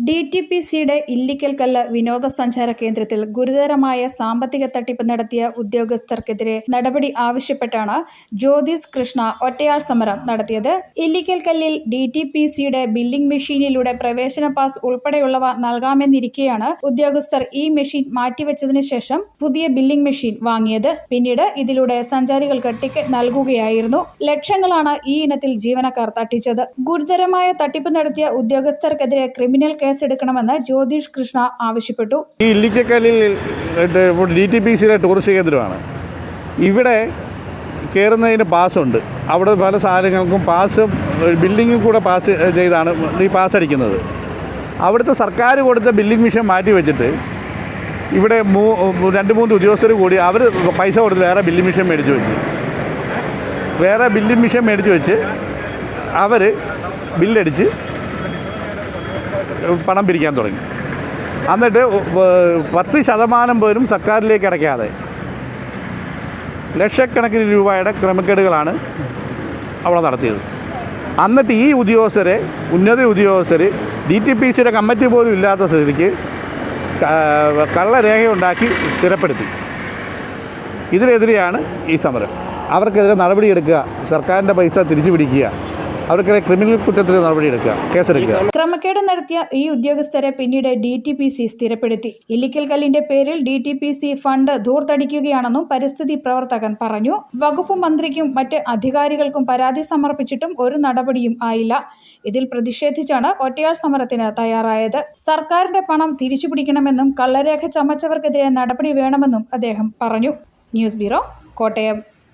DTPCയുടെ ഇല്ലിക്കൽ കല്ല് വിനോദസഞ്ചാര കേന്ദ്രത്തിൽ ഗുരുതരമായ സാമ്പത്തിക തട്ടിപ്പ് നടത്തിയ ഉദ്യോഗസ്ഥർക്കെതിരെ നടപടി ആവശ്യപ്പെട്ടാണ് ജ്യോതിസ് കൃഷ്ണ ഒറ്റയാൾ സമരം നടത്തിയത്. ഇല്ലിക്കൽ കല്ലിൽ DTPCയുടെ ബില്ലിംഗ് മെഷീനിലൂടെ പ്രവേശന പാസ് ഉൾപ്പെടെയുള്ളവ നൽകാമെന്നിരിക്കെയാണ് ഉദ്യോഗസ്ഥർ ഈ മെഷീൻ മാറ്റിവെച്ചതിനു ശേഷം പുതിയ ബില്ലിംഗ് മെഷീൻ വാങ്ങിയത്. പിന്നീട് ഇതിലൂടെ സഞ്ചാരികൾക്ക് ടിക്കറ്റ് നൽകുകയായിരുന്നു. ലക്ഷങ്ങളാണ് ഈ ഇനത്തിൽ ജീവനക്കാർ തട്ടിച്ചത്. ഗുരുതരമായ തട്ടിപ്പ് നടത്തിയ ഉദ്യോഗസ്ഥർക്കെതിരെ ക്രിമിനൽ കേസെടുക്കണമെന്ന് ജ്യോതിഷ് കൃഷ്ണ ആവശ്യപ്പെട്ടു. ഈ ഇല്ലിക്കക്കല്ലിൽ DTPCയുടെ ടൂറിസ്റ്റ് കേന്ദ്രമാണ്. ഇവിടെ കയറുന്നതിന് പാസ്സുണ്ട്. അവിടെ പല സാധനങ്ങൾക്കും പാസും ബില്ലിങ്ങും കൂടെ പാസ് ചെയ്താണ് ഈ പാസ് അടിക്കുന്നത്. അവിടുത്തെ സർക്കാർ കൊടുത്ത ബില്ലിംഗ് മെഷീൻ മാറ്റി വെച്ചിട്ട് ഇവിടെ 2-3 ഉദ്യോഗസ്ഥർ കൂടി അവർ പൈസ കൊടുത്ത് വേറെ ബില്ലിംഗ് മെഷീൻ മേടിച്ച് വെച്ച് അവർ ബില്ലടിച്ച് പണം പിരിക്കാൻ തുടങ്ങി. എന്നിട്ട് 10% പോലും സർക്കാരിലേക്ക് അടയ്ക്കാതെ ലക്ഷക്കണക്കിന് രൂപയുടെ ക്രമക്കേടുകളാണ് അവിടെ നടത്തിയത്. എന്നിട്ട് ഈ ഉന്നത ഉദ്യോഗസ്ഥർ DTPCയുടെ കമ്മിറ്റി പോലും ഇല്ലാത്ത സ്ഥിതിക്ക് കള്ളരേഖയുണ്ടാക്കി സ്ഥിരപ്പെടുത്തി. ഇതിനെതിരെയാണ് ഈ സമരം. അവർക്കെതിരെ നടപടിയെടുക്കുക, സർക്കാരിൻ്റെ പൈസ തിരിച്ചു പിടിക്കുക, അവർക്കെതിരെ ക്രിമിനൽ കുറ്റത്തിന് നടപടിയെടുക്കുക, കേസെടുക്കുക. ക്രമക്കേട് നടത്തിയ ഈ ഉദ്യോഗസ്ഥരെ പിന്നീട് DTPC സ്ഥിരപ്പെടുത്തി. ഇല്ലിക്കൽ കല്ലിന്റെ പേരിൽ DTPC ഫണ്ട് ധൂർത്തടിക്കുകയാണെന്നും പരിസ്ഥിതി പ്രവർത്തകൻ പറഞ്ഞു. വകുപ്പ് മന്ത്രിക്കും മറ്റ് അധികാരികൾക്കും പരാതി സമർപ്പിച്ചിട്ടും ഒരു നടപടിയും ആയില്ല. ഇതിൽ പ്രതിഷേധിച്ചാണ് ഒറ്റയാൾ സമരത്തിന് തയ്യാറായത്. സർക്കാരിന്റെ പണം തിരിച്ചുപിടിക്കണമെന്നും കള്ളരേഖ ചമച്ചവർക്കെതിരെ നടപടി വേണമെന്നും അദ്ദേഹം പറഞ്ഞു. News bureau, Kottayam.